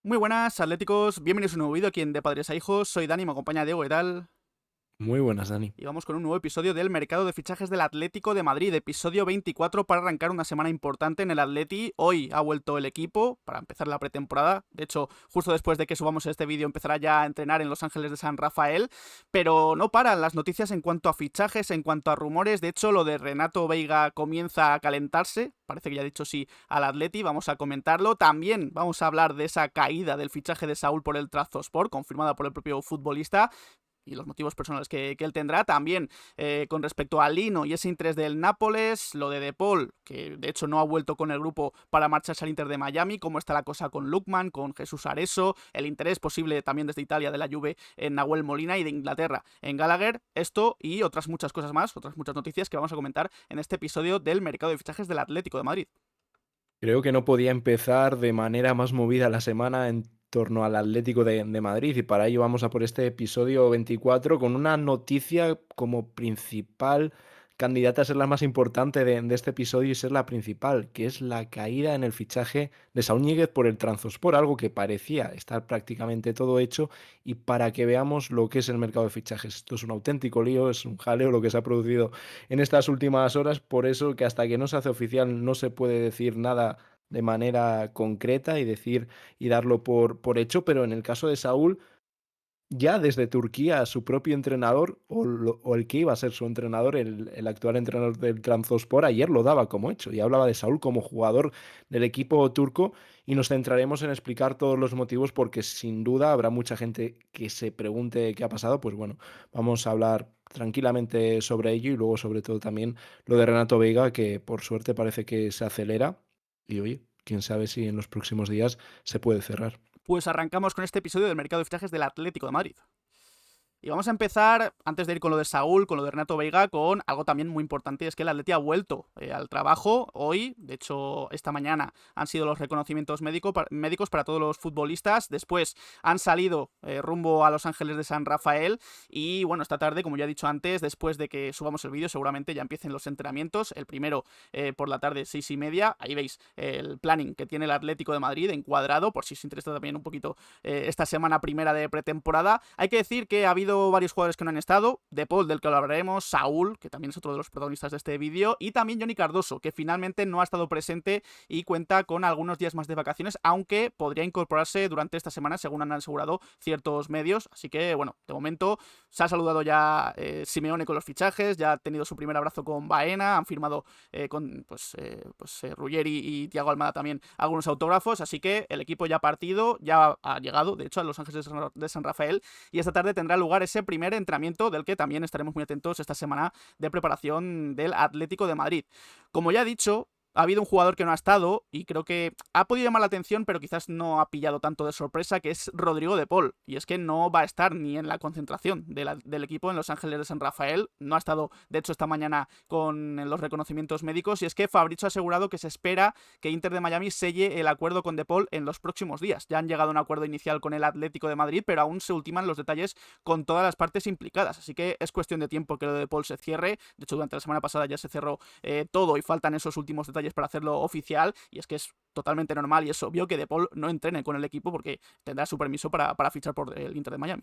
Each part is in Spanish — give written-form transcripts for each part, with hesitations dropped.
Muy buenas, atléticos, bienvenidos a un nuevo vídeo aquí en De Padres a Hijos. Soy Dani, me acompaña Diego, ¿qué tal? Muy buenas, Dani. Y vamos con un nuevo episodio del mercado de fichajes del Atlético de Madrid, episodio 24 para arrancar una semana importante en el Atleti. Hoy ha vuelto el equipo para empezar la pretemporada. De hecho, justo después de que subamos este vídeo empezará ya a entrenar en Los Ángeles de San Rafael. Pero no paran las noticias en cuanto a fichajes, en cuanto a rumores. De hecho, lo de Renato Veiga comienza a calentarse. Parece que ya ha dicho sí al Atleti, vamos a comentarlo. También vamos a hablar de esa caída del fichaje de Saúl por el Trabzonspor, confirmada por el propio futbolista y los motivos personales que él tendrá. También con respecto a Lino y ese interés del Nápoles, lo de Paul, que de hecho no ha vuelto con el grupo para marcharse al Inter de Miami, cómo está la cosa con Lookman, con Jesús Areso, el interés posible también desde Italia de la Juve en Nahuel Molina y de Inglaterra en Gallagher. Esto y otras muchas cosas más, otras muchas noticias que vamos a comentar en este episodio del mercado de fichajes del Atlético de Madrid. Creo que no podía empezar de manera más movida la semana en torno al Atlético de Madrid y para ello vamos a por este episodio 24 con una noticia como principal candidata a ser la más importante de este episodio y ser la principal, que es la caída en el fichaje de Saúl Ñíguez por el Trabzonspor, algo que parecía estar prácticamente todo hecho y para que veamos lo que es el mercado de fichajes. Esto es un auténtico lío, es un jaleo lo que se ha producido en estas últimas horas, por eso que hasta que no se hace oficial no se puede decir nada de manera concreta y decir y darlo por hecho, pero en el caso de Saúl, ya desde Turquía su propio entrenador o el que iba a ser su entrenador, el actual entrenador del Trabzonspor, ayer lo daba como hecho y hablaba de Saúl como jugador del equipo turco y nos centraremos en explicar todos los motivos porque sin duda habrá mucha gente que se pregunte qué ha pasado, pues bueno, vamos a hablar tranquilamente sobre ello y luego sobre todo también lo de Renato Veiga, que por suerte parece que se acelera y oye, quién sabe si en los próximos días se puede cerrar. Pues arrancamos con este episodio del mercado de fichajes del Atlético de Madrid. Y vamos a empezar, antes de ir con lo de Saúl, con lo de Renato Veiga, con algo también muy importante, y es que el Atleti ha vuelto al trabajo hoy. De hecho, esta mañana han sido los reconocimientos médicos para todos los futbolistas. Después han salido rumbo a Los Ángeles de San Rafael. Y bueno, esta tarde, como ya he dicho antes, después de que subamos el vídeo, seguramente ya empiecen los entrenamientos. El primero por la tarde, 6:30. Ahí veis el planning que tiene el Atlético de Madrid encuadrado, por si os interesa también un poquito esta semana primera de pretemporada. Hay que decir que ha habido varios jugadores que no han estado, De Paul, del que hablaremos, Saúl, que también es otro de los protagonistas de este vídeo, y también Johnny Cardoso, que finalmente no ha estado presente y cuenta con algunos días más de vacaciones, aunque podría incorporarse durante esta semana, según han asegurado ciertos medios. Así que, bueno, de momento se ha saludado ya Simeone con los fichajes, ya ha tenido su primer abrazo con Baena, han firmado con Ruggeri y Thiago Almada también algunos autógrafos, así que el equipo ya ha partido, ya ha llegado, de hecho, a Los Ángeles de San Rafael, y esta tarde tendrá lugar ese primer entrenamiento del que también estaremos muy atentos esta semana de preparación del Atlético de Madrid. Como ya he dicho, ha habido un jugador que no ha estado y creo que ha podido llamar la atención, pero quizás no ha pillado tanto de sorpresa, que es Rodrigo de Paul. Y es que no va a estar ni en la concentración del equipo en Los Ángeles de San Rafael. No ha estado, de hecho, esta mañana con los reconocimientos médicos. Y es que Fabrizio ha asegurado que se espera que Inter de Miami selle el acuerdo con de Paul en los próximos días. Ya han llegado a un acuerdo inicial con el Atlético de Madrid, pero aún se ultiman los detalles con todas las partes implicadas. Así que es cuestión de tiempo que lo de Paul se cierre. De hecho, durante la semana pasada ya se cerró todo y faltan esos últimos detalles para hacerlo oficial, y es que es totalmente normal y es obvio que De Paul no entrene con el equipo porque tendrá su permiso para fichar por el Inter de Miami.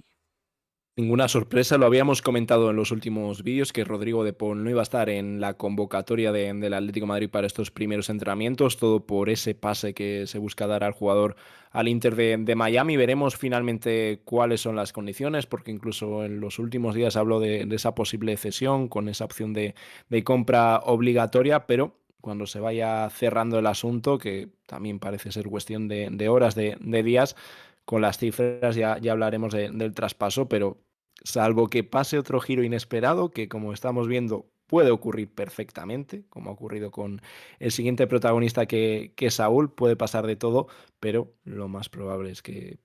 Ninguna sorpresa, lo habíamos comentado en los últimos vídeos que Rodrigo de Paul no iba a estar en la convocatoria del Atlético de Madrid para estos primeros entrenamientos, todo por ese pase que se busca dar al jugador al Inter de Miami. Veremos finalmente cuáles son las condiciones, porque incluso en los últimos días habló de esa posible cesión con esa opción de compra obligatoria, pero cuando se vaya cerrando el asunto, que también parece ser cuestión de horas, de días, con las cifras ya hablaremos del traspaso, pero salvo que pase otro giro inesperado, que como estamos viendo puede ocurrir perfectamente, como ha ocurrido con el siguiente protagonista que es Saúl, puede pasar de todo, pero lo más probable es que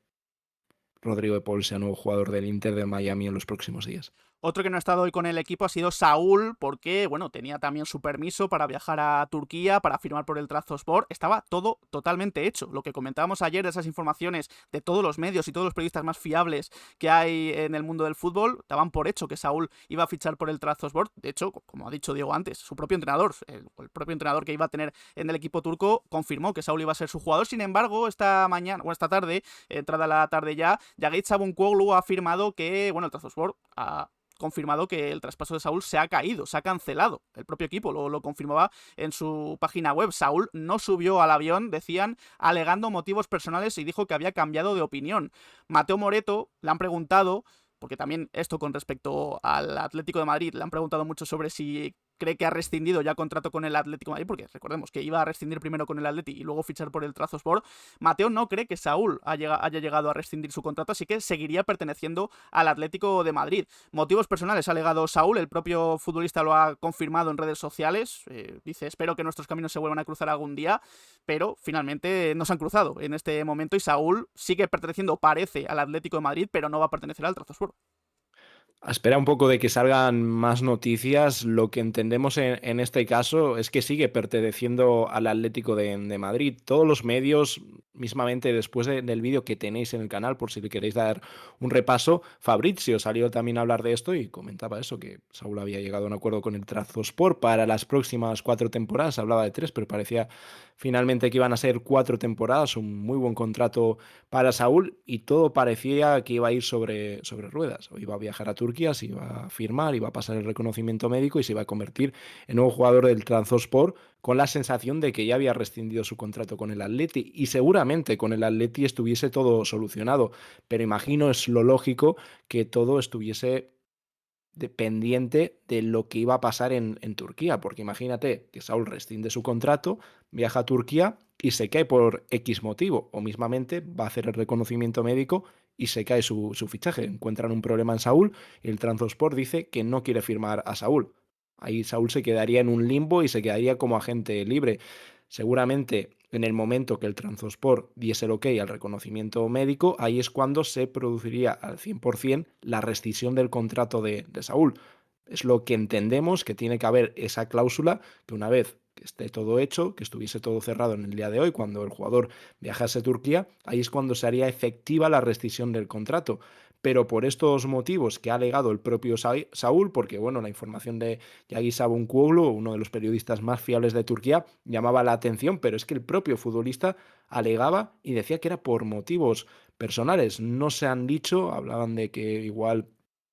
Rodrigo de Paul sea nuevo jugador del Inter de Miami en los próximos días. Otro que no ha estado hoy con el equipo ha sido Saúl, porque, bueno, tenía también su permiso para viajar a Turquía, para firmar por el Trabzonspor. Estaba todo totalmente hecho. Lo que comentábamos ayer de esas informaciones de todos los medios y todos los periodistas más fiables que hay en el mundo del fútbol, daban por hecho que Saúl iba a fichar por el Trabzonspor. De hecho, como ha dicho Diego antes, su propio entrenador, el propio entrenador que iba a tener en el equipo turco, confirmó que Saúl iba a ser su jugador. Sin embargo, esta mañana, o esta tarde, entrada la tarde ya, Yagit Sabuncuoglu ha afirmado que, bueno, el Trabzonspor ha confirmado que el traspaso de Saúl se ha caído, se ha cancelado. El propio equipo lo confirmaba en su página web. Saúl no subió al avión, decían, alegando motivos personales y dijo que había cambiado de opinión. Mateo Moreto le han preguntado, porque también esto con respecto al Atlético de Madrid, le han preguntado mucho sobre si cree que ha rescindido ya contrato con el Atlético de Madrid, porque recordemos que iba a rescindir primero con el Atleti y luego fichar por el Trabzonspor. Mateo no cree que Saúl haya llegado a rescindir su contrato, así que seguiría perteneciendo al Atlético de Madrid. Motivos personales ha alegado Saúl, el propio futbolista lo ha confirmado en redes sociales, dice, espero que nuestros caminos se vuelvan a cruzar algún día, pero finalmente no se han cruzado en este momento y Saúl sigue perteneciendo, parece, al Atlético de Madrid, pero no va a pertenecer al Trabzonspor. Espera un poco de que salgan más noticias. Lo que entendemos en este caso es que sigue perteneciendo al Atlético de Madrid. Todos los medios, mismamente después del vídeo que tenéis en el canal, por si le queréis dar un repaso, Fabrizio salió también a hablar de esto y comentaba eso, que Saúl había llegado a un acuerdo con el Trabzonspor para las próximas 4 temporadas. Hablaba de 3, pero parecía finalmente que iban a ser 4 temporadas, un muy buen contrato para Saúl y todo parecía que iba a ir sobre ruedas. O iba a viajar a Turquía, se iba a firmar, iba a pasar el reconocimiento médico y se iba a convertir en nuevo jugador del Trabzonspor con la sensación de que ya había rescindido su contrato con el Atleti y seguramente con el Atleti estuviese todo solucionado. Pero imagino es lo lógico que todo estuviese dependiente de lo que iba a pasar en Turquía, porque imagínate que Saúl rescinde su contrato, viaja a Turquía y se cae por X motivo, o mismamente va a hacer el reconocimiento médico y se cae su fichaje. Encuentran un problema en Saúl y el Trabzonspor dice que no quiere firmar a Saúl. Ahí Saúl se quedaría en un limbo y se quedaría como agente libre. Seguramente en el momento que el Trabzonspor diese el ok al reconocimiento médico, ahí es cuando se produciría al 100% la rescisión del contrato de Saúl. Es lo que entendemos, que tiene que haber esa cláusula, que una vez que esté todo hecho, que estuviese todo cerrado en el día de hoy, cuando el jugador viajase a Turquía, ahí es cuando se haría efectiva la rescisión del contrato. Pero por estos motivos que ha alegado el propio Saúl, porque bueno, la información de Yagi Sabuncuoglu, uno de los periodistas más fiables de Turquía, llamaba la atención, pero es que el propio futbolista alegaba y decía que era por motivos personales. No se han dicho, hablaban de que igual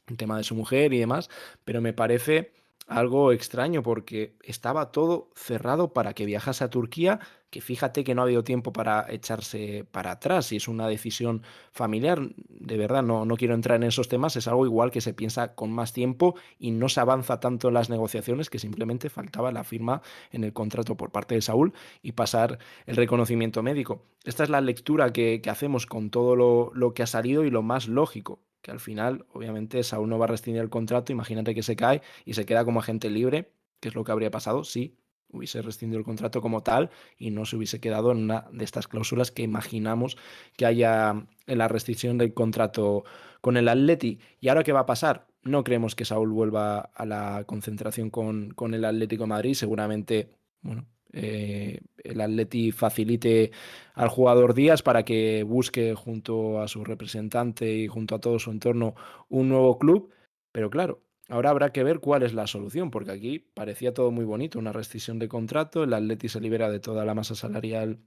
el tema de su mujer y demás, pero me parece algo extraño porque estaba todo cerrado para que viajase a Turquía, que fíjate que no ha habido tiempo para echarse para atrás y es una decisión familiar. De verdad, no quiero entrar en esos temas, es algo igual que se piensa con más tiempo y no se avanza tanto en las negociaciones, que simplemente faltaba la firma en el contrato por parte de Saúl y pasar el reconocimiento médico. Esta es la lectura que hacemos con todo lo que ha salido y lo más lógico, que al final, obviamente, Saúl no va a rescindir el contrato, imagínate que se cae y se queda como agente libre, que es lo que habría pasado si hubiese rescindido el contrato como tal y no se hubiese quedado en una de estas cláusulas que imaginamos que haya en la rescisión del contrato con el Atleti. ¿Y ahora qué va a pasar? No creemos que Saúl vuelva a la concentración con el Atlético de Madrid, seguramente, bueno, el Atleti facilite al jugador Díaz para que busque junto a su representante y junto a todo su entorno un nuevo club, pero claro, ahora habrá que ver cuál es la solución, porque aquí parecía todo muy bonito, una rescisión de contrato, el Atleti se libera de toda la masa salarial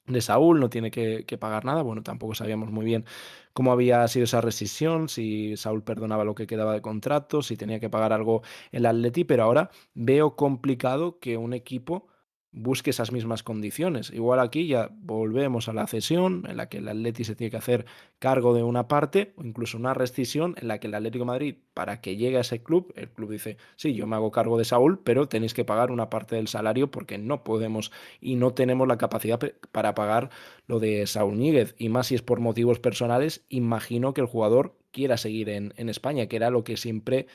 de Saúl, no tiene que pagar nada, bueno, tampoco sabíamos muy bien cómo había sido esa rescisión, si Saúl perdonaba lo que quedaba de contrato, si tenía que pagar algo el Atleti, pero ahora veo complicado que un equipo busque esas mismas condiciones. Igual aquí ya volvemos a la cesión, en la que el Atleti se tiene que hacer cargo de una parte, o incluso una rescisión en la que el Atlético de Madrid, para que llegue a ese club, el club dice, sí, yo me hago cargo de Saúl, pero tenéis que pagar una parte del salario porque no podemos y no tenemos la capacidad para pagar lo de Saúl Ñíguez. Y más si es por motivos personales, imagino que el jugador quiera seguir en España, que era lo que siempre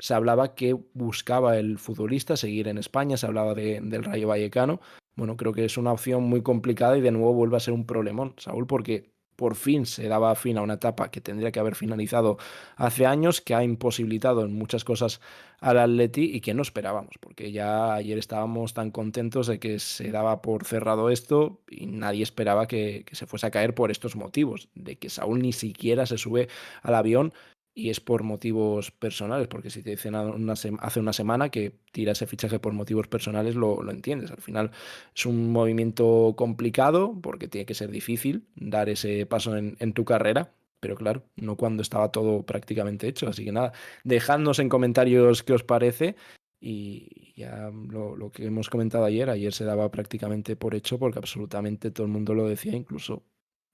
se hablaba que buscaba el futbolista, seguir en España, se hablaba del Rayo Vallecano. Bueno, creo que es una opción muy complicada y de nuevo vuelve a ser un problemón, Saúl, porque por fin se daba fin a una etapa que tendría que haber finalizado hace años, que ha imposibilitado en muchas cosas al Atleti y que no esperábamos, porque ya ayer estábamos tan contentos de que se daba por cerrado esto y nadie esperaba que se fuese a caer por estos motivos, de que Saúl ni siquiera se sube al avión y es por motivos personales, porque si te dicen hace una semana que tira ese fichaje por motivos personales, lo entiendes. Al final es un movimiento complicado porque tiene que ser difícil dar ese paso en tu carrera, pero claro, no cuando estaba todo prácticamente hecho. Así que nada, dejadnos en comentarios qué os parece y ya lo que hemos comentado ayer se daba prácticamente por hecho porque absolutamente todo el mundo lo decía, incluso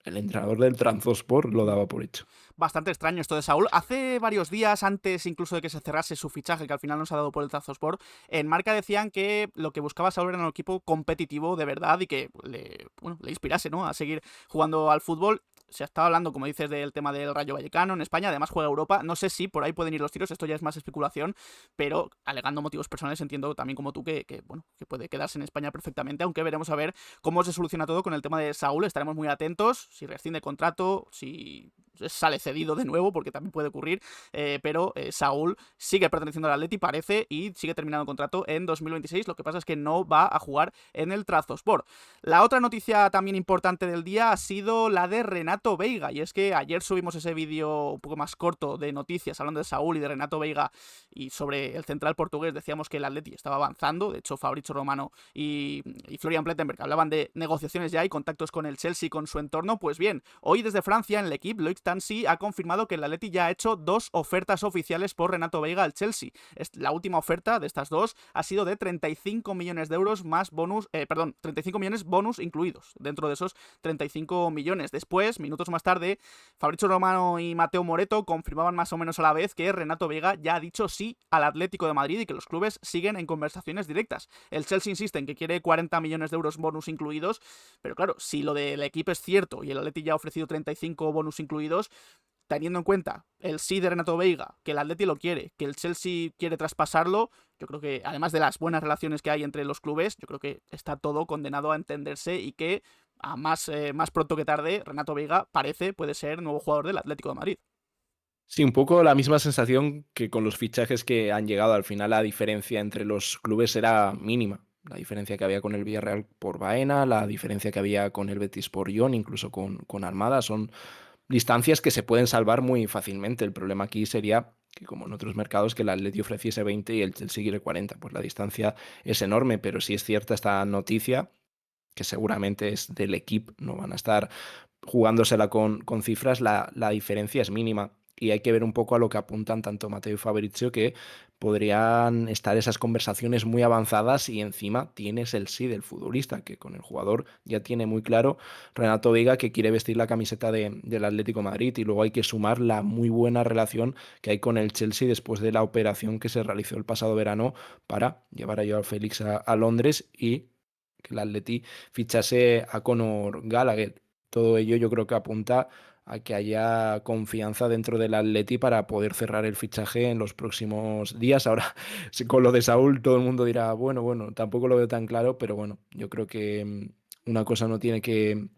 el entrenador del Trabzonspor lo daba por hecho. Bastante extraño esto de Saúl. Hace varios días, antes incluso de que se cerrase su fichaje, que al final no se ha dado por el Trabzonspor, en Marca decían que lo que buscaba Saúl era un equipo competitivo de verdad y que le inspirase, ¿no?, a seguir jugando al fútbol. Se estaba hablando, como dices, del tema del Rayo Vallecano en España, además juega Europa. No sé si por ahí pueden ir los tiros, esto ya es más especulación, pero alegando motivos personales entiendo también como tú que puede quedarse en España perfectamente, aunque veremos a ver cómo se soluciona todo con el tema de Saúl. Estaremos muy atentos, si rescinde contrato, si sale cedido de nuevo, porque también puede ocurrir, pero Saúl sigue perteneciendo al Atleti, parece, y sigue terminando contrato en 2026. Lo que pasa es que no va a jugar en el Trabzonspor. La otra noticia también importante del día ha sido la de Renato Veiga, y es que ayer subimos ese vídeo un poco más corto de noticias hablando de Saúl y de Renato Veiga y sobre el central portugués. Decíamos que el Atleti estaba avanzando, de hecho Fabrizio Romano y Florian Plettenberg hablaban de negociaciones ya y contactos con el Chelsea y con su entorno. Pues bien, hoy desde Francia en el equipo, Loic Tansi ha confirmado que el Atleti ya ha hecho 2 ofertas oficiales por Renato Veiga al Chelsea. La última oferta de estas dos ha sido de 35 millones de euros más bonus, 35 millones bonus incluidos dentro de esos 35 millones. Después, minutos más tarde, Fabrizio Romano y Mateo Moretto confirmaban más o menos a la vez que Renato Veiga ya ha dicho sí al Atlético de Madrid y que los clubes siguen en conversaciones directas. El Chelsea insiste en que quiere 40 millones de euros bonus incluidos, pero claro, si lo del equipo es cierto y el Atleti ya ha ofrecido 35 bonus incluidos, teniendo en cuenta el sí de Renato Veiga, que el Atleti lo quiere, que el Chelsea quiere traspasarlo, yo creo que además de las buenas relaciones que hay entre los clubes, yo creo que está todo condenado a entenderse y que a más pronto que tarde Renato Veiga puede ser nuevo jugador del Atlético de Madrid. Sí, un poco la misma sensación que con los fichajes que han llegado. Al final la diferencia entre los clubes era mínima. La diferencia que había con el Villarreal por Baena, la diferencia que había con el Betis por Lyon, incluso con Armada, son distancias que se pueden salvar muy fácilmente. El problema aquí sería que, como en otros mercados, que el Atleti ofreciese 20 y el Chelsea quiere 40. Pues la distancia es enorme, pero sí es cierta esta noticia, que seguramente es del equipo, no van a estar jugándosela con cifras, la diferencia es mínima. Y hay que ver un poco a lo que apuntan tanto Mateo y Fabrizio, que podrían estar esas conversaciones muy avanzadas y encima tienes el sí del futbolista, que con el jugador ya tiene muy claro Renato Veiga que quiere vestir la camiseta del Atlético de Madrid, y luego hay que sumar la muy buena relación que hay con el Chelsea después de la operación que se realizó el pasado verano para llevar a Joao Félix a Londres y que el Atleti fichase a Conor Gallagher. Todo ello yo creo que apunta a que haya confianza dentro del Atleti para poder cerrar el fichaje en los próximos días. Ahora, con lo de Saúl, todo el mundo dirá, bueno, tampoco lo veo tan claro, pero bueno, yo creo que una cosa no tiene que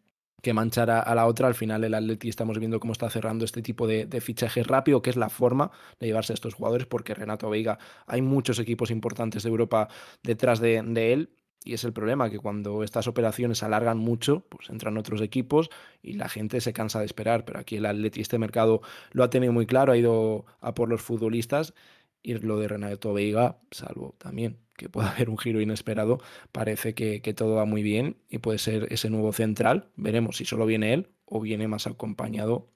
manchar a la otra. Al final el Atleti estamos viendo cómo está cerrando este tipo de fichajes rápido, que es la forma de llevarse a estos jugadores, porque Renato Veiga, hay muchos equipos importantes de Europa detrás de él. Y es el problema, que cuando estas operaciones se alargan mucho, pues entran otros equipos y la gente se cansa de esperar. Pero aquí el Atleti, este mercado lo ha tenido muy claro, ha ido a por los futbolistas, y lo de Renato Veiga, salvo también que pueda haber un giro inesperado, parece que todo va muy bien y puede ser ese nuevo central. Veremos si solo viene él o viene acompañado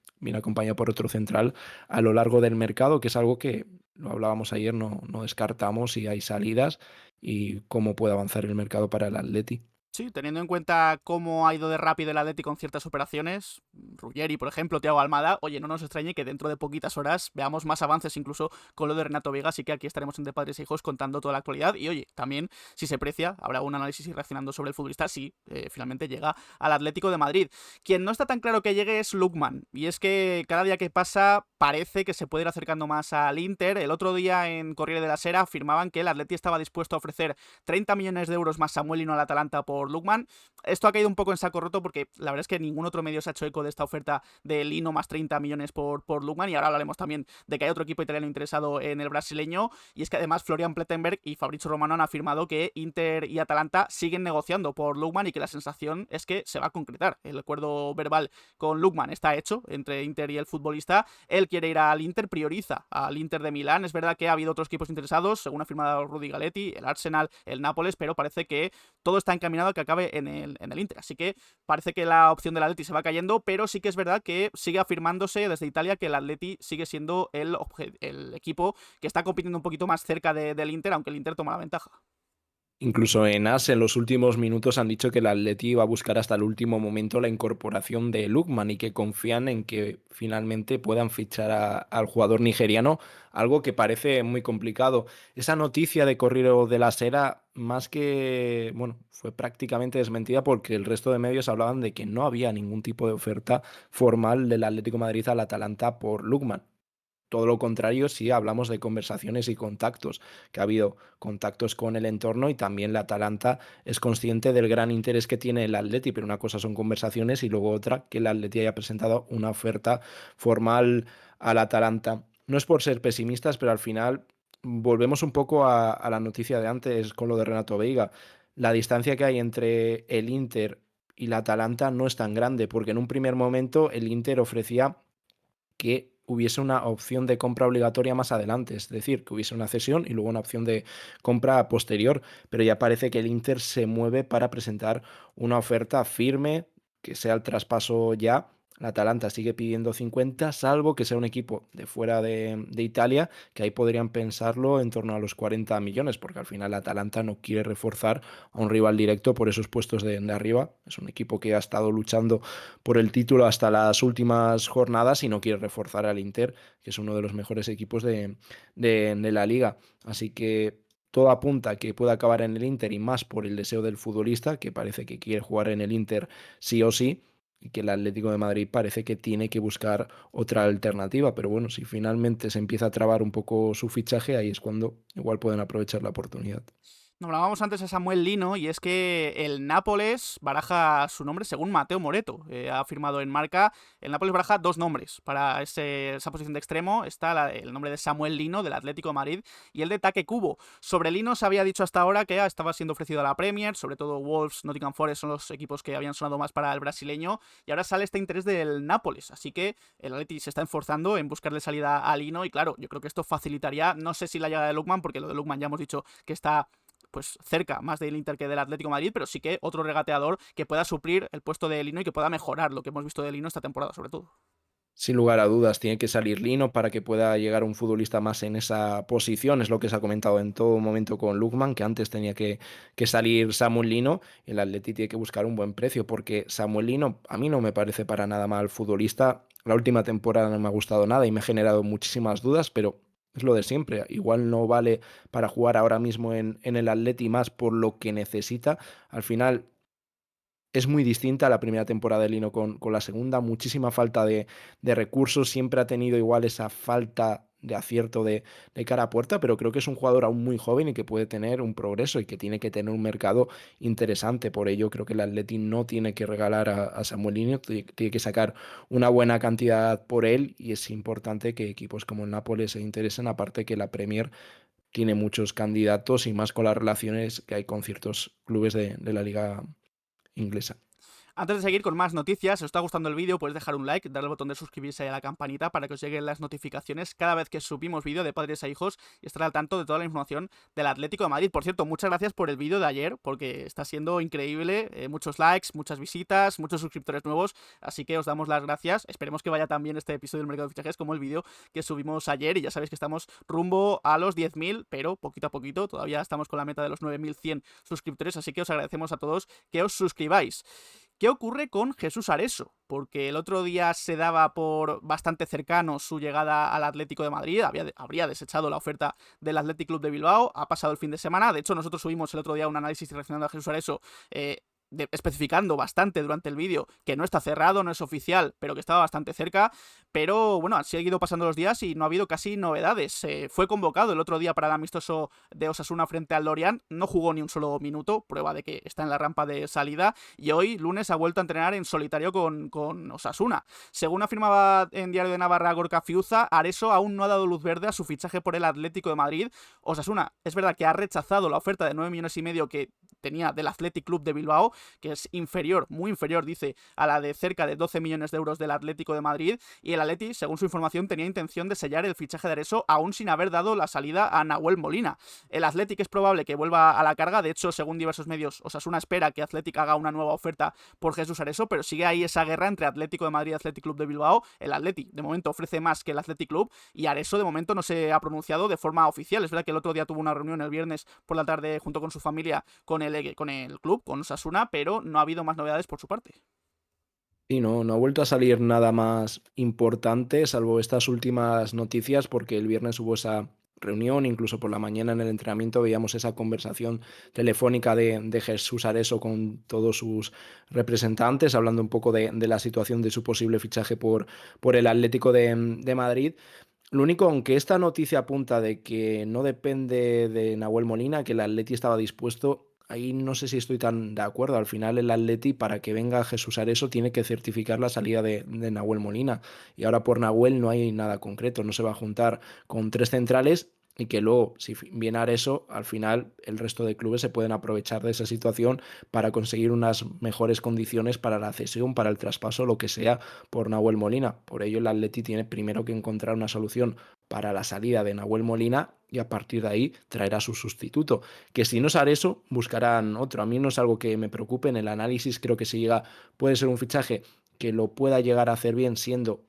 por otro central a lo largo del mercado, que es algo que lo hablábamos ayer, no descartamos si hay salidas y cómo puede avanzar el mercado para el Atleti. Sí, teniendo en cuenta cómo ha ido de rápido el Atleti con ciertas operaciones, Ruggeri, por ejemplo, Thiago Almada, oye, no nos extrañe que dentro de poquitas horas veamos más avances incluso con lo de Renato Veiga, así que aquí estaremos entre padres e hijos contando toda la actualidad y oye, también, si se precia, habrá un análisis y reaccionando sobre el futbolista si finalmente llega al Atlético de Madrid. Quien no está tan claro que llegue es Lookman, y es que cada día que pasa parece que se puede ir acercando más al Inter. El otro día en Corriere della Sera afirmaban que el Atleti estaba dispuesto a ofrecer 30 millones de euros más Samuelino al Atalanta por por Lookman. Esto ha caído un poco en saco roto porque la verdad es que ningún otro medio se ha hecho eco de esta oferta de Lino más 30 millones por Lookman, y ahora hablaremos también de que hay otro equipo italiano interesado en el brasileño, y es que además Florian Plettenberg y Fabrizio Romano han afirmado que Inter y Atalanta siguen negociando por Lookman y que la sensación es que se va a concretar. El acuerdo verbal con Lookman está hecho entre Inter y el futbolista. Él quiere ir al Inter, prioriza al Inter de Milán. Es verdad que ha habido otros equipos interesados, según ha afirmado Rudy Galetti, el Arsenal, el Nápoles, pero parece que todo está encaminado a que acabe en el Inter. Así que parece que la opción del Atleti se va cayendo, pero sí que es verdad que sigue afirmándose desde Italia que el Atleti sigue siendo el equipo que está compitiendo un poquito más cerca del Inter, aunque el Inter toma la ventaja. Incluso en AS, en los últimos minutos, han dicho que el Atleti va a buscar hasta el último momento la incorporación de Lookman y que confían en que finalmente puedan fichar al jugador nigeriano, algo que parece muy complicado. Esa noticia de Corriere della Sera, más que, bueno, fue prácticamente desmentida porque el resto de medios hablaban de que no había ningún tipo de oferta formal del Atlético de Madrid al Atalanta por Lookman. Todo lo contrario, si hablamos de conversaciones y contactos, que ha habido contactos con el entorno y también la Atalanta es consciente del gran interés que tiene el Atleti, pero una cosa son conversaciones y luego otra que el Atleti haya presentado una oferta formal al Atalanta. No es por ser pesimistas, pero al final volvemos un poco a la noticia de antes con lo de Renato Veiga. La distancia que hay entre el Inter y la Atalanta no es tan grande, porque en un primer momento el Inter ofrecía que hubiese una opción de compra obligatoria más adelante, es decir, que hubiese una cesión y luego una opción de compra posterior, pero ya parece que el Inter se mueve para presentar una oferta firme, que sea el traspaso ya. La Atalanta sigue pidiendo 50, salvo que sea un equipo de fuera de Italia, que ahí podrían pensarlo en torno a los 40 millones, porque al final la Atalanta no quiere reforzar a un rival directo por esos puestos de arriba. Es un equipo que ha estado luchando por el título hasta las últimas jornadas y no quiere reforzar al Inter, que es uno de los mejores equipos de la liga. Así que todo apunta a que pueda acabar en el Inter y más por el deseo del futbolista, que parece que quiere jugar en el Inter sí o sí, y que el Atlético de Madrid parece que tiene que buscar otra alternativa. Pero bueno, si finalmente se empieza a trabar un poco su fichaje, ahí es cuando igual pueden aprovechar la oportunidad. Hablábamos antes de Samuel Lino, y es que el Nápoles baraja su nombre según Mateo Moretto. Ha firmado en Marca. El Nápoles baraja dos nombres para esa posición de extremo. Está el nombre de Samuel Lino, del Atlético de Madrid, y el de Take Kubo. Sobre Lino se había dicho hasta ahora que estaba siendo ofrecido a la Premier, sobre todo Wolves, Nottingham Forest son los equipos que habían sonado más para el brasileño, y ahora sale este interés del Nápoles. Así que el Atleti se está esforzando en buscarle salida a Lino, y claro, yo creo que esto facilitaría, no sé si la llegada de Lookman, porque lo de Lookman ya hemos dicho que está pues cerca más del Inter que del Atlético de Madrid, pero sí que otro regateador que pueda suplir el puesto de Lino y que pueda mejorar lo que hemos visto de Lino esta temporada, sobre todo. Sin lugar a dudas, tiene que salir Lino para que pueda llegar un futbolista más en esa posición. Es lo que se ha comentado en todo momento con Lookman, que antes tenía que salir Samuel Lino. El Atleti tiene que buscar un buen precio, porque Samuel Lino a mí no me parece para nada mal futbolista. La última temporada no me ha gustado nada y me ha generado muchísimas dudas, pero es lo de siempre. Igual no vale para jugar ahora mismo en el Atleti más por lo que necesita. Al final es muy distinta la primera temporada de Lino con la segunda, muchísima falta de recursos, siempre ha tenido igual esa falta de acierto de cara a puerta, pero creo que es un jugador aún muy joven y que puede tener un progreso y que tiene que tener un mercado interesante. Por ello creo que el Atleti no tiene que regalar a Samuel Lino, tiene que sacar una buena cantidad por él, y es importante que equipos como el Nápoles se interesen, aparte que la Premier tiene muchos candidatos y más con las relaciones que hay con ciertos clubes de la liga inglesa. Antes de seguir con más noticias, si os está gustando el vídeo, podéis dejar un like, darle al botón de suscribirse y a la campanita para que os lleguen las notificaciones cada vez que subimos vídeo de padres a hijos y estar al tanto de toda la información del Atlético de Madrid. Por cierto, muchas gracias por el vídeo de ayer, porque está siendo increíble, muchos likes, muchas visitas, muchos suscriptores nuevos, así que os damos las gracias. Esperemos que vaya tan bien este episodio del Mercado de Fichajes como el vídeo que subimos ayer, y ya sabéis que estamos rumbo a los 10.000, pero poquito a poquito, todavía estamos con la meta de los 9.100 suscriptores, así que os agradecemos a todos que os suscribáis. ¿Qué ocurre con Jesús Areso? Porque el otro día se daba por bastante cercano su llegada al Atlético de Madrid, habría desechado la oferta del Athletic Club de Bilbao, ha pasado el fin de semana. De hecho, nosotros subimos el otro día un análisis reaccionando a Jesús Areso, especificando bastante durante el vídeo que no está cerrado, no es oficial, pero que estaba bastante cerca. pero bueno, han seguido pasando los días y no ha habido casi novedades. Fue convocado el otro día para el amistoso de Osasuna frente al Lorient, no jugó ni un solo minuto, prueba de que está en la rampa de salida, y hoy, lunes, ha vuelto a entrenar en solitario con Osasuna. Según afirmaba en Diario de Navarra Gorka Fiuza, Areso aún no ha dado luz verde a su fichaje por el Atlético de Madrid. Osasuna, es verdad que ha rechazado la oferta de 9,5 millones que tenía del Athletic Club de Bilbao, que es inferior, muy inferior, dice, a la de cerca de 12 millones de euros del Atlético de Madrid, y el Atleti, según su información, tenía intención de sellar el fichaje de Areso aún sin haber dado la salida a Nahuel Molina. El Athletic es probable que vuelva a la carga, de hecho, según diversos medios, Osasuna espera que Athletic haga una nueva oferta por Jesús Areso, pero sigue ahí esa guerra entre Atlético de Madrid y Athletic Club de Bilbao. El Atleti, de momento, ofrece más que el Athletic Club, y Areso, de momento, no se ha pronunciado de forma oficial. Es verdad que el otro día tuvo una reunión el viernes por la tarde junto con su familia con el club, con Osasuna, pero no ha habido más novedades por su parte. Y no ha vuelto a salir nada más importante, salvo estas últimas noticias, porque el viernes hubo esa reunión, incluso por la mañana en el entrenamiento veíamos esa conversación telefónica de Jesús Areso con todos sus representantes, hablando un poco de la situación de su posible fichaje por el Atlético de Madrid. Lo único, aunque esta noticia apunta de que no depende de Nahuel Molina, que el Atleti estaba dispuesto, ahí no sé si estoy tan de acuerdo. Al final el Atleti, para que venga Jesús Areso, tiene que certificar la salida de Nahuel Molina. Y ahora por Nahuel no hay nada concreto, no se va a juntar con tres centrales y que luego, si viene Areso, al final el resto de clubes se pueden aprovechar de esa situación para conseguir unas mejores condiciones para la cesión, para el traspaso, lo que sea, por Nahuel Molina. Por ello el Atleti tiene primero que encontrar una solución para la salida de Nahuel Molina y a partir de ahí traerá su sustituto. Que si no es Areso, buscarán otro. A mí no es algo que me preocupe. En el análisis creo que si llega, puede ser un fichaje que lo pueda llegar a hacer bien siendo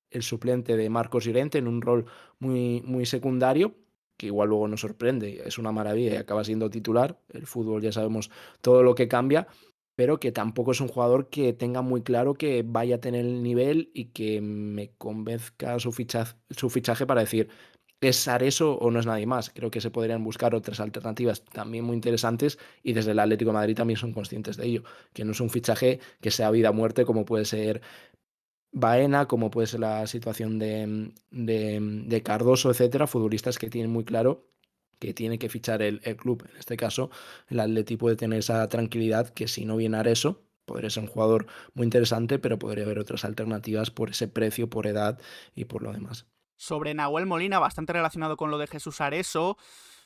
el suplente de Marcos Llorente en un rol muy secundario, que igual luego nos sorprende, es una maravilla y acaba siendo titular. El fútbol ya sabemos todo lo que cambia, pero que tampoco es un jugador que tenga muy claro que vaya a tener el nivel y que me convenzca su fichaje para decir, ¿es Areso o no es nadie más? Creo que se podrían buscar otras alternativas también muy interesantes y desde el Atlético de Madrid también son conscientes de ello, que no es un fichaje que sea vida o muerte como puede ser Baena, como puede ser la situación de Cardoso, etcétera, futbolistas que tienen muy claro que tiene que fichar el club. En este caso, el Atleti puede tener esa tranquilidad que si no viene Areso, podría ser un jugador muy interesante, pero podría haber otras alternativas por ese precio, por edad y por lo demás. Sobre Nahuel Molina, bastante relacionado con lo de Jesús Areso,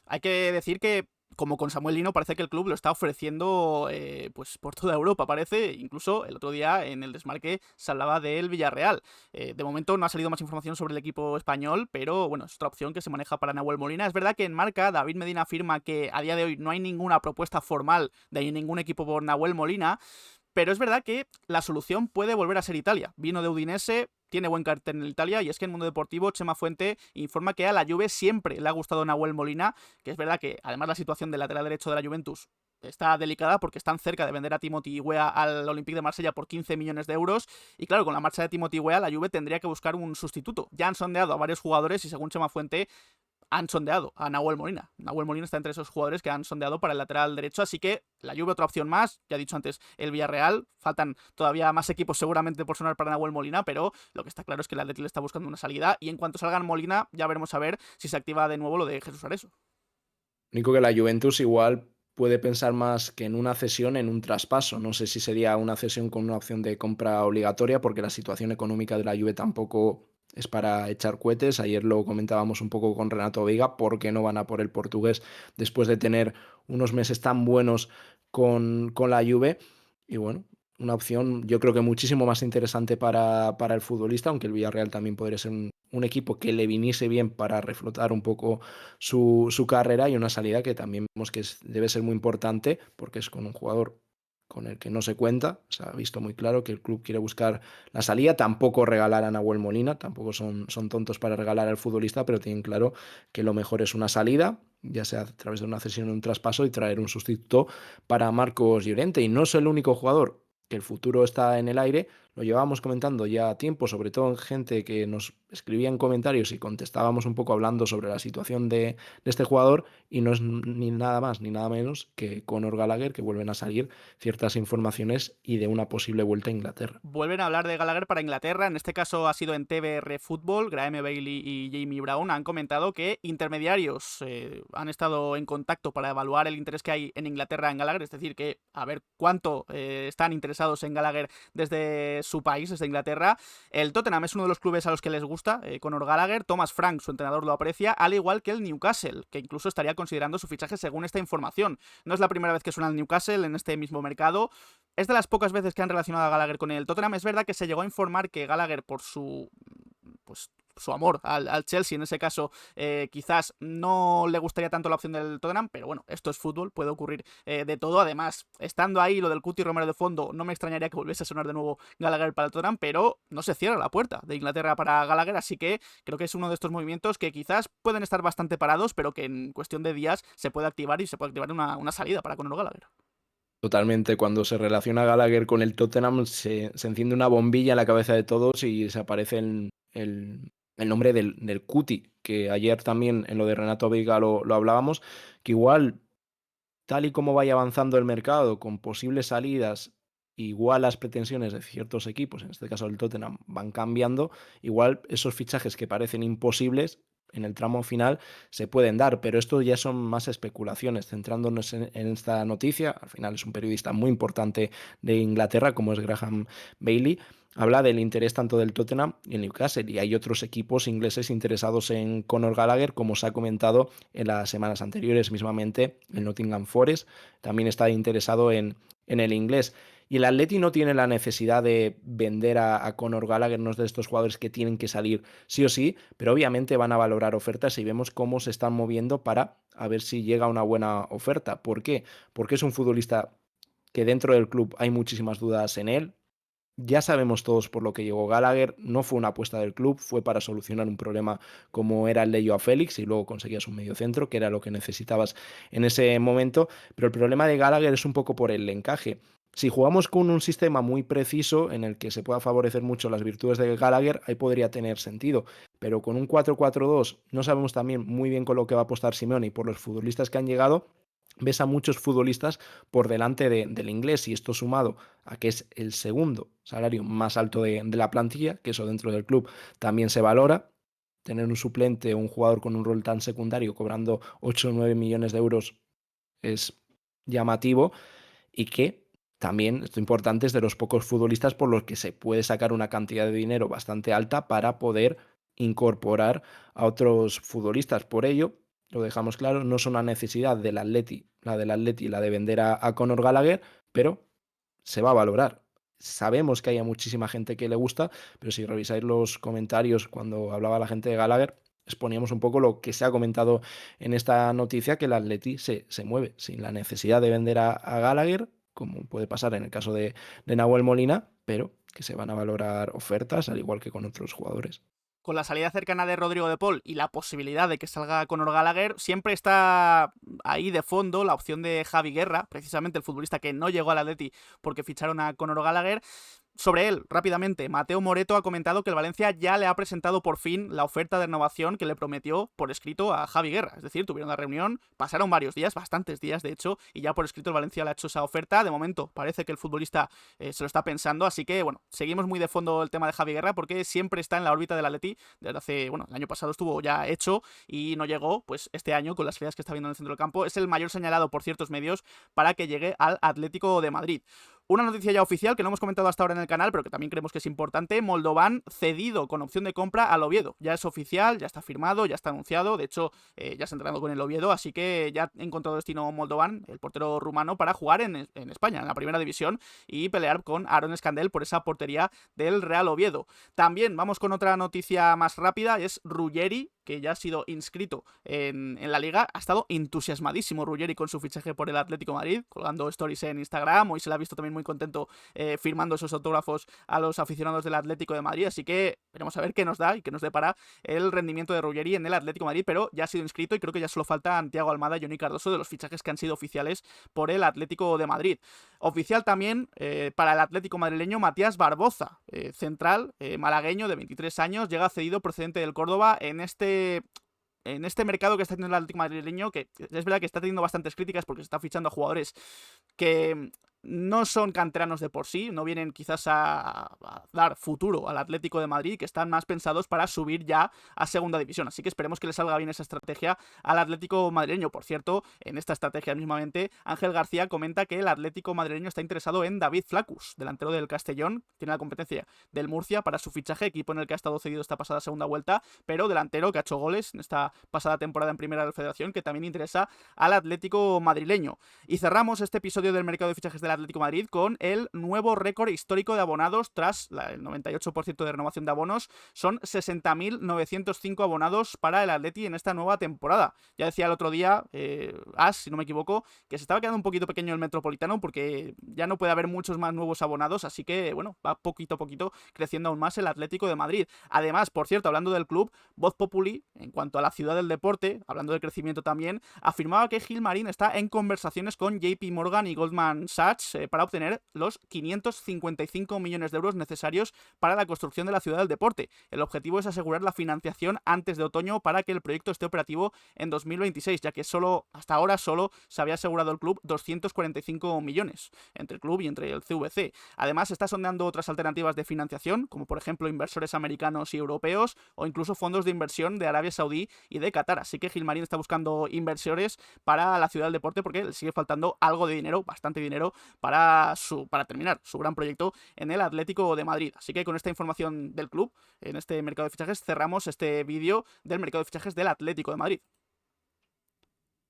hay que decir que, como con Samuel Lino, parece que el club lo está ofreciendo pues por toda Europa, parece. Incluso el otro día en el desmarque se hablaba del Villarreal. De momento no ha salido más información sobre el equipo español, pero bueno, es otra opción que se maneja para Nahuel Molina. Es verdad que en Marca David Medina afirma que a día de hoy no hay ninguna propuesta formal de ningún equipo por Nahuel Molina, pero es verdad que la solución puede volver a ser Italia. Vino de Udinese, tiene buen cartel en Italia, y es que en el mundo deportivo Chema Fuente informa que a la Juve siempre le ha gustado Nahuel Molina, que es verdad que además la situación del lateral derecho de la Juventus está delicada porque están cerca de vender a Timothy Weah al Olympique de Marsella por 15 millones de euros, y claro, con la marcha de Timothy Weah la Juve tendría que buscar un sustituto. Ya han sondeado a varios jugadores y según Chema Fuente han sondeado a Nahuel Molina. Nahuel Molina está entre esos jugadores que han sondeado para el lateral derecho, así que la Juve otra opción más. Ya he dicho antes, el Villarreal. Faltan todavía más equipos seguramente por sonar para Nahuel Molina, pero lo que está claro es que el Atleti le está buscando una salida y en cuanto salgan Molina ya veremos a ver si se activa de nuevo lo de Jesús Areso. Único que la Juventus igual puede pensar más que en una cesión, en un traspaso. No sé si sería una cesión con una opción de compra obligatoria, porque la situación económica de la Juve tampoco es para echar cohetes. Ayer lo comentábamos un poco con Renato Veiga, por qué no van a por el portugués después de tener unos meses tan buenos con la Juve. Y bueno, una opción yo creo que muchísimo más interesante para el futbolista, aunque el Villarreal también podría ser un equipo que le viniese bien para reflotar un poco su carrera y una salida que también vemos que debe ser muy importante porque es con un jugador con el que no se cuenta. Se ha visto muy claro que el club quiere buscar la salida, tampoco regalar a Nahuel Molina, tampoco son tontos para regalar al futbolista, pero tienen claro que lo mejor es una salida, ya sea a través de una cesión o un traspaso, y traer un sustituto para Marcos Llorente. Y no es el único jugador, que el futuro está en el aire. lo llevábamos comentando ya a tiempo, sobre todo en gente que nos escribía en comentarios y contestábamos un poco hablando sobre la situación de este jugador, y no es ni nada más ni nada menos que Conor Gallagher, que vuelven a salir ciertas informaciones y de una posible vuelta a Inglaterra. Vuelven a hablar de Gallagher para Inglaterra, en este caso ha sido en TBR Fútbol. Graham Bailey y Jamie Brown han comentado que intermediarios han estado en contacto para evaluar el interés que hay en Inglaterra en Gallagher, es decir, que a ver cuánto están interesados en Gallagher desde su país, desde Inglaterra. El Tottenham es uno de los clubes a los que les gusta Conor Gallagher. Thomas Frank, su entrenador, lo aprecia, al igual que el Newcastle, que incluso estaría considerando su fichaje según esta información. No es la primera vez que suena el Newcastle en este mismo mercado. Es de las pocas veces que han relacionado a Gallagher con el Tottenham. Es verdad que se llegó a informar que Gallagher, por su su amor al Chelsea, en ese caso, quizás no le gustaría tanto la opción del Tottenham, pero bueno, esto es fútbol, puede ocurrir de todo. Además, estando ahí lo del Cuti Romero de fondo, no me extrañaría que volviese a sonar de nuevo Gallagher para el Tottenham, pero no se cierra la puerta de Inglaterra para Gallagher, así que creo que es uno de estos movimientos que quizás pueden estar bastante parados, pero que en cuestión de días se puede activar y se puede activar una salida para Conor Gallagher. Totalmente, cuando se relaciona Gallagher con el Tottenham se enciende una bombilla en la cabeza de todos y se aparece el nombre del Cuti, que ayer también en lo de Renato Veiga lo hablábamos, que igual, tal y como vaya avanzando el mercado, con posibles salidas, igual las pretensiones de ciertos equipos, en este caso el Tottenham, van cambiando, igual esos fichajes que parecen imposibles en el tramo final se pueden dar, pero esto ya son más especulaciones. Centrándonos en esta noticia, al final es un periodista muy importante de Inglaterra como es Graham Bailey, habla del interés tanto del Tottenham y el Newcastle, y hay otros equipos ingleses interesados en Conor Gallagher, como se ha comentado en las semanas anteriores. Mismamente el Nottingham Forest también está interesado en el inglés. Y el Atleti no tiene la necesidad de vender a Conor Gallagher, no es de estos jugadores que tienen que salir sí o sí, pero obviamente van a valorar ofertas y vemos cómo se están moviendo para a ver si llega una buena oferta. ¿Por qué? Porque es un futbolista que dentro del club hay muchísimas dudas en él. Ya sabemos todos por lo que llegó Gallagher, no fue una apuesta del club, fue para solucionar un problema como era el de Joao Félix y luego conseguías un mediocentro, que era lo que necesitabas en ese momento, pero el problema de Gallagher es un poco por el encaje. Si jugamos con un sistema muy preciso en el que se pueda favorecer mucho las virtudes de Gallagher, ahí podría tener sentido, pero con un 4-4-2 no sabemos también muy bien con lo que va a apostar Simeone y por los futbolistas que han llegado, ves a muchos futbolistas por delante del inglés, y esto sumado a que es el segundo salario más alto de la plantilla, que eso dentro del club también se valora. Tener un suplente o un jugador con un rol tan secundario cobrando 8 o 9 millones de euros es llamativo, y que también, esto importante, es de los pocos futbolistas por los que se puede sacar una cantidad de dinero bastante alta para poder incorporar a otros futbolistas. Por ello, lo dejamos claro, no es una necesidad del Atleti, la de vender a Conor Gallagher, pero se va a valorar. Sabemos que hay a muchísima gente que le gusta, pero si revisáis los comentarios cuando hablaba la gente de Gallagher, exponíamos un poco lo que se ha comentado en esta noticia, que el Atleti se mueve sin la necesidad de vender a Gallagher, como puede pasar en el caso de Nahuel Molina, pero que se van a valorar ofertas al igual que con otros jugadores. Con la salida cercana de Rodrigo de Paul y la posibilidad de que salga Conor Gallagher, siempre está ahí de fondo la opción de Javi Guerra, precisamente el futbolista que no llegó al Atleti porque ficharon a Conor Gallagher. Sobre él, rápidamente, Mateo Moreto ha comentado que el Valencia ya le ha presentado por fin la oferta de renovación que le prometió por escrito a Javi Guerra. Es decir, tuvieron la reunión, pasaron varios días, bastantes días de hecho, y ya por escrito el Valencia le ha hecho esa oferta. De momento parece que el futbolista se lo está pensando, así que bueno, seguimos muy de fondo el tema de Javi Guerra porque siempre está en la órbita del Atleti. Desde hace, bueno, el año pasado estuvo ya hecho y no llegó, pues este año con las ideas que está viendo en el centro del campo es el mayor señalado por ciertos medios para que llegue al Atlético de Madrid. Una noticia ya oficial que no hemos comentado hasta ahora en el canal, pero que también creemos que es importante: Moldovan cedido con opción de compra al Oviedo. Ya es oficial, ya está firmado, ya está anunciado. De hecho, ya se ha entrenado con el Oviedo, así que ya ha encontrado destino Moldovan, el portero rumano, para jugar en España, en la primera división, y pelear con Aaron Escandel por esa portería del Real Oviedo. También vamos con otra noticia más rápida, es Ruggeri, que ya ha sido inscrito en la liga. Ha estado entusiasmadísimo Ruggeri con su fichaje por el Atlético de Madrid, colgando stories en Instagram. Hoy se le ha visto también muy contento firmando esos autógrafos a los aficionados del Atlético de Madrid. Así que veremos a ver qué nos da y qué nos depara el rendimiento de Ruggeri en el Atlético de Madrid, pero ya ha sido inscrito y creo que ya solo falta Thiago Almada y Johnny Cardoso de los fichajes que han sido oficiales por el Atlético de Madrid. Oficial también para el Atlético madrileño Matías Barboza, central malagueño de 23 años, llega cedido procedente del Córdoba en este mercado que está teniendo el Atlético madrileño, que es verdad que está teniendo bastantes críticas porque se está fichando a jugadores que no son canteranos de por sí, no vienen quizás a dar futuro al Atlético de Madrid, que están más pensados para subir ya a segunda división. Así que esperemos que le salga bien esa estrategia al Atlético madrileño. Por cierto, en esta estrategia mismamente, Ángel García comenta que el Atlético madrileño está interesado en David Flacus, delantero del Castellón, tiene la competencia del Murcia para su fichaje, equipo en el que ha estado cedido esta pasada segunda vuelta, pero delantero que ha hecho goles en esta pasada temporada en Primera de la Federación, que también interesa al Atlético madrileño. Y cerramos este episodio del mercado de fichajes del Atlético de Madrid con el nuevo récord histórico de abonados tras el 98% de renovación de abonos. Son 60.905 abonados para el Atleti en esta nueva temporada. Ya decía el otro día, si no me equivoco, que se estaba quedando un poquito pequeño el Metropolitano porque ya no puede haber muchos más nuevos abonados, así que, bueno, va poquito a poquito creciendo aún más el Atlético de Madrid. Además, por cierto, hablando del club, Voz Populi, en cuanto a la ciudad del deporte, hablando de crecimiento también, afirmaba que Gilmarín está en conversaciones con JP Morgan y Goldman Sachs para obtener los 555 millones de euros necesarios para la construcción de la ciudad del deporte. El objetivo es asegurar la financiación antes de otoño para que el proyecto esté operativo en 2026, ya que hasta ahora solo se había asegurado el club 245 millones entre el club y entre el CVC. Además, está sondeando otras alternativas de financiación, como por ejemplo inversores americanos y europeos o incluso fondos de inversión de Arabia Saudí y de Qatar. Así que Gilmarín está buscando inversores para la ciudad del deporte porque le sigue faltando algo de dinero, bastante dinero, para terminar su gran proyecto en el Atlético de Madrid. Así que con esta información del club, en este mercado de fichajes, cerramos este vídeo del mercado de fichajes del Atlético de Madrid.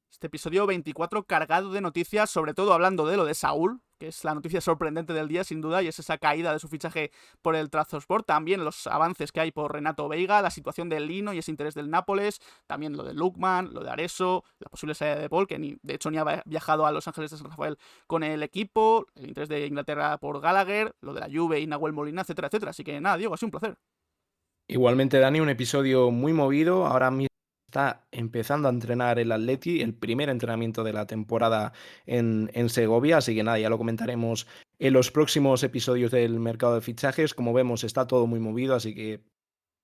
Este episodio 24 cargado de noticias, sobre todo hablando de lo de Saúl, que es la noticia sorprendente del día sin duda, y es esa caída de su fichaje por el Trabzonspor. También los avances que hay por Renato Veiga, la situación del Lino y ese interés del Nápoles, también lo de Lookman, lo de Areso, la posible salida de Paul, que de hecho ni ha viajado a Los Ángeles de San Rafael con el equipo, el interés de Inglaterra por Gallagher, lo de la Juve y Nahuel Molina, etcétera, etcétera. Así que nada, Diego, ha sido un placer. Igualmente, Dani, un episodio muy movido. Ahora mismo está empezando a entrenar el Atleti, el primer entrenamiento de la temporada en Segovia, así que nada, ya lo comentaremos en los próximos episodios del mercado de fichajes. Como vemos, está todo muy movido, así que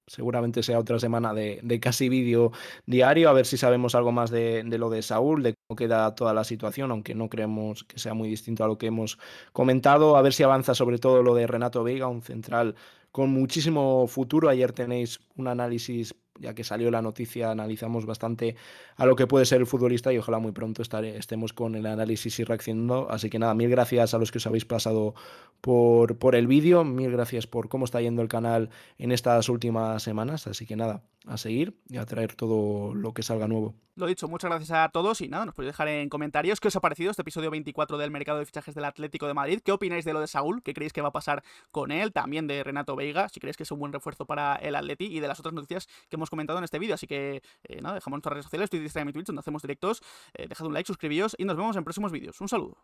seguramente sea otra semana de casi vídeo diario, a ver si sabemos algo más de lo de Saúl, de cómo queda toda la situación, aunque no creemos que sea muy distinto a lo que hemos comentado, a ver si avanza sobre todo lo de Renato Veiga, un central con muchísimo futuro. Ayer tenéis un análisis, ya que salió la noticia, analizamos bastante a lo que puede ser el futbolista y ojalá muy pronto estemos con el análisis y reaccionando. Así que nada, mil gracias a los que os habéis pasado por el vídeo, mil gracias por cómo está yendo el canal en estas últimas semanas. Así que nada, a seguir y a traer todo lo que salga nuevo. Lo dicho, muchas gracias a todos y nada, nos podéis dejar en comentarios qué os ha parecido este episodio 24 del mercado de fichajes del Atlético de Madrid, qué opináis de lo de Saúl, qué creéis que va a pasar con él, también de Renato Veiga, si creéis que es un buen refuerzo para el Atleti y de las otras noticias que hemos comentado en este vídeo. Así que nada, dejamos nuestras redes sociales, Twitter, Instagram y Twitch, donde hacemos directos, dejad un like, suscribíos y nos vemos en próximos vídeos. Un saludo.